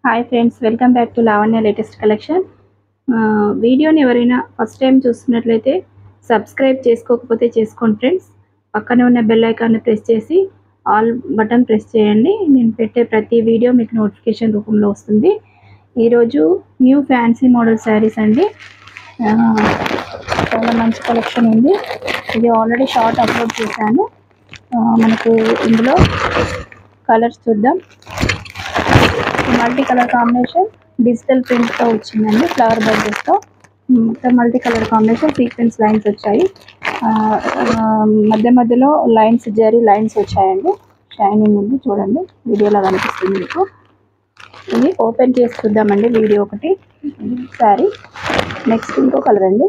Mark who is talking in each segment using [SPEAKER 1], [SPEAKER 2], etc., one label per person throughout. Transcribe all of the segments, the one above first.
[SPEAKER 1] Hi friends, welcome back to Lavanya latest collection. వీడియోని ఎవరైనా first time చూస్తున్నట్లయితే సబ్స్క్రైబ్ చేసుకోకపోతే చేసుకోండి ఫ్రెండ్స్. పక్కనే ఉన్న బెల్ ఐకాన్ని ప్రెస్ చేసి ఆల్ బటన్ ప్రెస్ చేయండి. నేను పెట్టే ప్రతి వీడియో మీకు నోటిఫికేషన్ రూపంలో వస్తుంది. ఈరోజు న్యూ ఫ్యాన్సీ మోడల్ శారీస్ అండి. చాలా మంచి కలెక్షన్ ఉంది. ఇది ఆల్రెడీ షార్ట్ అప్లోడ్ చేశాను. మనకు ఇందులో కలర్స్ చూద్దాం. మల్టీ కలర్ కాంబినేషన్ డిజిటల్ ప్రింట్తో వచ్చిందండి. ఫ్లవర్ బడ్జెట్తో మొత్తం multi colour combination sequence lines వచ్చాయి. మధ్యలో లైన్స్ జరీ లైన్స్ వచ్చాయండి. షైనింగ్ ఉంది, చూడండి వీడియోలో కనిపిస్తుంది మీకు. ఇది ఓపెన్ చేసి చూద్దామండి. వీడియో ఒకటి శారీ, నెక్స్ట్ ఇంకో కలర్ అండి.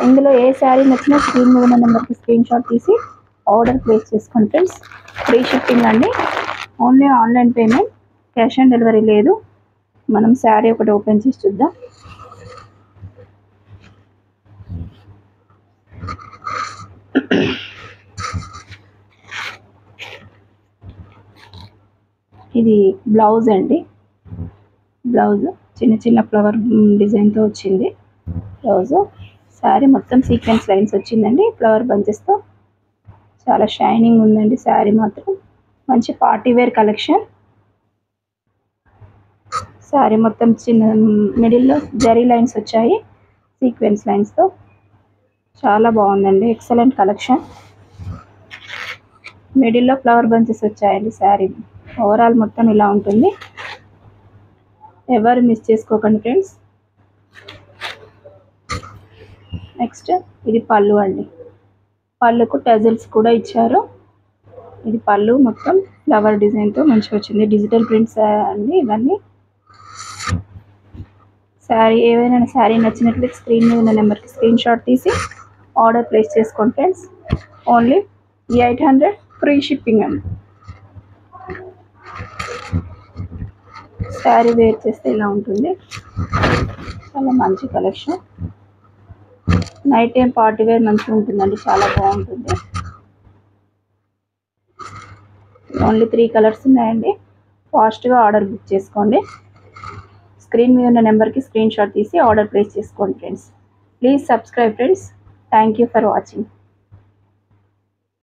[SPEAKER 1] ఇందులో ఏ శారీ నచ్చినా స్క్రీన్ మీద ఉన్న నెంబర్కి స్క్రీన్ షాట్ తీసి ఆర్డర్ ప్లేస్ చేసుకోండి ఫ్రెండ్స్. ఫ్రీ షిప్పింగ్ అండి. Only online payment, cash on delivery లేదు. మనం శారీ ఒకటి ఓపెన్ చేసి చూద్దాం. ఇది బ్లౌజ్ అండి. బ్లౌజ్ చిన్న చిన్న ఫ్లవర్ డిజైన్తో వచ్చింది బ్లౌజ్. శారీ మొత్తం సీక్వెన్స్ లైన్స్ వచ్చిందండి ఫ్లవర్ బంచెస్తో. చాలా షైనింగ్ ఉందండి శారీ మాత్రం. మంచి పార్టీ వేర్ కలెక్షన్. శారీ మొత్తం చిన్న మిడిల్లో జరీ లైన్స్ వచ్చాయి సీక్వెన్స్ లైన్స్తో. చాలా బాగుందండి, ఎక్సలెంట్ కలెక్షన్. మిడిల్లో ఫ్లవర్ బంచెస్ వచ్చాయండి. శారీ ఓవరాల్ మొత్తం ఇలా ఉంటుంది. ఎవరు మిస్ చేసుకోకండి ఫ్రెండ్స్. నెక్స్ట్ ఇది పళ్ళు అండి. పళ్ళుకు టజల్స్ కూడా ఇచ్చారు. ఇది పళ్ళు మొత్తం ఫ్లవర్ డిజైన్తో మంచిగా వచ్చింది. డిజిటల్ ప్రింట్స్ అండి ఇవన్నీ. శారీ ఏవైనా శారీ నచ్చినట్లయితే స్క్రీన్ మీద ఉన్న నెంబర్కి స్క్రీన్ షాట్ తీసి ఆర్డర్ ప్లేస్ చేసుకోండి ఫ్రెండ్స్. ఓన్లీ 800 ఫ్రీ షిప్పింగ్ అండి. శారీ వేర్ చేస్తే ఇలా ఉంటుంది. చాలా మంచి collection. Night time party wear మంచిగా ఉంటుందండి, చాలా బాగుంటుంది. ఓన్లీ 3 కలర్స్ ఉన్నాయండి. ఫాస్ట్గా ఆర్డర్ బుక్ చేసుకోండి. స్క్రీన్ మీద ఉన్న నెంబర్కి స్క్రీన్ షాట్ తీసి ఆర్డర్ ప్లేస్ చేసుకోండి friends. Please subscribe friends. Thank you for watching.